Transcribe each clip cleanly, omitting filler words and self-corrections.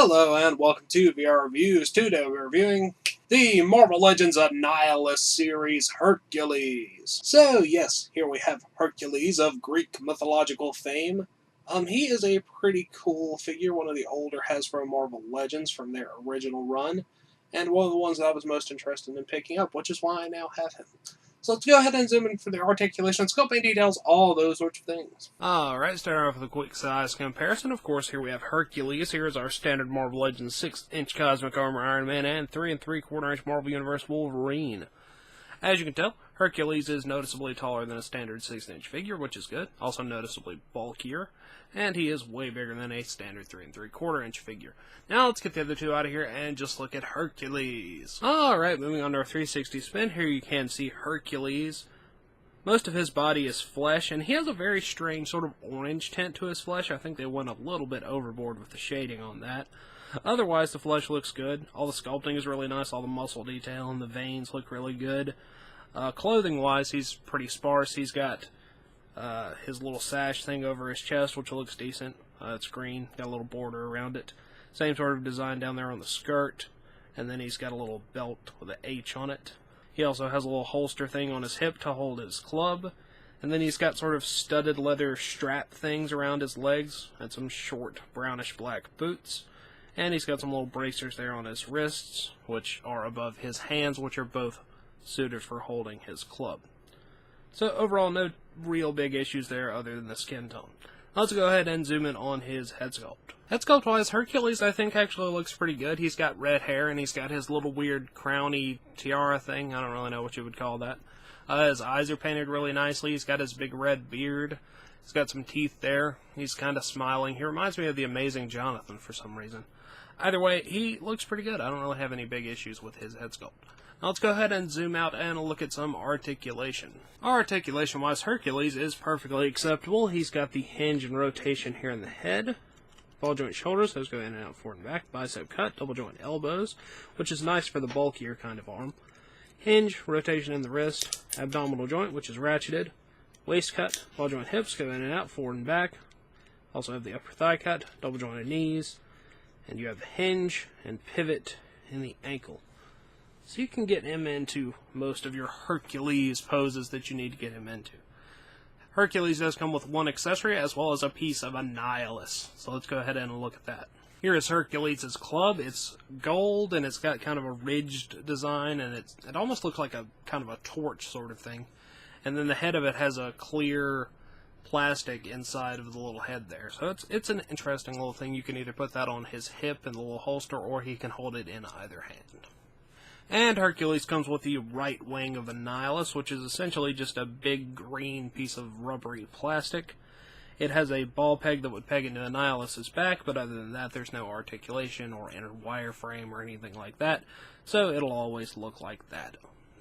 Hello and welcome to VR Reviews. Today we're reviewing the Marvel Legends Annihilus series Hercules. So yes, here we have Hercules of Greek mythological fame. He is a pretty cool figure, one of the older Hasbro Marvel Legends from their original run, and one of the ones that I was most interested in picking up, which is why I now have him. So let's go ahead and zoom in for the articulation, sculpting details, all those sorts of things. Alright, starting off with a quick size comparison. Of course, here we have Hercules. Here's our standard Marvel Legends 6-inch Cosmic Armor Iron Man and 3 3/4-inch Marvel Universe Wolverine. As you can tell, Hercules is noticeably taller than a standard 6-inch figure, which is good. Also noticeably bulkier. And he is way bigger than a standard 3 3/4-inch figure. Now let's get the other two out of here and just look at Hercules. Alright, moving on to our 360 spin. Here you can see Hercules. Most of his body is flesh, and he has a very strange sort of orange tint to his flesh. I think they went a little bit overboard with the shading on that. Otherwise, the flesh looks good. All the sculpting is really nice. All the muscle detail and the veins look really good. Clothing-wise, he's pretty sparse. He's got his little sash thing over his chest, which looks decent. It's green, got a little border around it. Same sort of design down there on the skirt. And then he's got a little belt with an H on it. He also has a little holster thing on his hip to hold his club. And then he's got sort of studded leather strap things around his legs and some short brownish black boots. And he's got some little bracers there on his wrists, which are above his hands, which are both suited for holding his club. So overall, no real big issues there other than the skin tone. Let's go ahead and zoom in on his head sculpt. Head sculpt wise, Hercules I think actually looks pretty good. He's got red hair and he's got his little weird crowny tiara thing. I don't really know what you would call that. His eyes are painted really nicely. He's got his big red beard. He's got some teeth there. He's kind of smiling. He reminds me of the Amazing Jonathan for some reason. Either way, he looks pretty good. I don't really have any big issues with his head sculpt. Now let's go ahead and zoom out and look at some articulation. Articulation-wise, Hercules is perfectly acceptable. He's got the hinge and rotation here in the head. Ball joint shoulders, those go in and out forward and back. Bicep cut, double joint elbows, which is nice for the bulkier kind of arm. Hinge, rotation in the wrist. Abdominal joint, which is ratcheted. Waist cut, ball joint hips go in and out forward and back. Also have the upper thigh cut, double jointed knees. And you have the hinge and pivot in the ankle. So you can get him into most of your Hercules poses that you need to get him into. Hercules does come with one accessory as well as a piece of Annihilus. So let's go ahead and look at that. Here is Hercules' club. It's gold and it's got kind of a ridged design and it almost looks like a kind of a torch sort of thing. And then the head of it has a clear plastic inside of the little head there. So it's an interesting little thing. You can either put that on his hip in the little holster or he can hold it in either hand. And Hercules comes with the right wing of Annihilus, which is essentially just a big green piece of rubbery plastic. It has a ball peg that would peg into Annihilus' back, but other than that, there's no articulation or inner wireframe or anything like that, so it'll always look like that,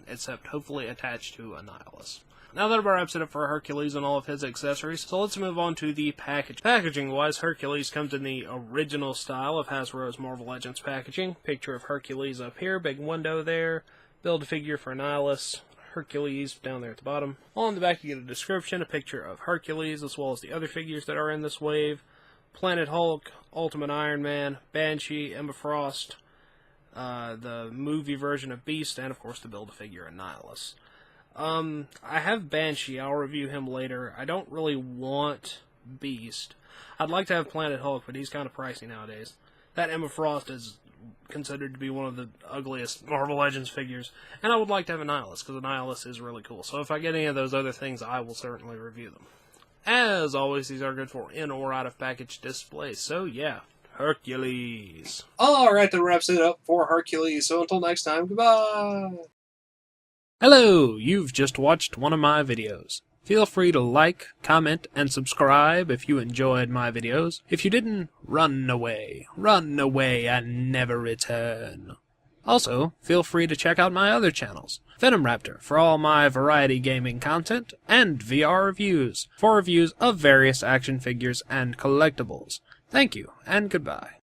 except hopefully attached to Annihilus. Now that wraps it up for Hercules and all of his accessories, so let's move on to the package. Packaging-wise, Hercules comes in the original style of Hasbro's Marvel Legends packaging. Picture of Hercules up here, big window there, build-a-figure for Annihilus, Hercules down there at the bottom. On the back you get a description, a picture of Hercules, as well as the other figures that are in this wave. Planet Hulk, Ultimate Iron Man, Banshee, Emma Frost, the movie version of Beast, and of course the build-a-figure Annihilus. I have Banshee, I'll review him later. I don't really want Beast. I'd like to have Planet Hulk, but he's kind of pricey nowadays. That Emma Frost is considered to be one of the ugliest Marvel Legends figures, and I would like to have Annihilus, because Annihilus is really cool. So if I get any of those other things, I will certainly review them. As always, these are good for in or out of package display, so yeah, Hercules. Alright, that wraps it up for Hercules, so until next time, goodbye! Hello, you've just watched one of my videos. Feel free to like, comment, and subscribe if you enjoyed my videos. If you didn't, run away and never return. Also, feel free to check out my other channels, Venom Raptor for all my variety gaming content, and VR Reviews for reviews of various action figures and collectibles. Thank you, and goodbye.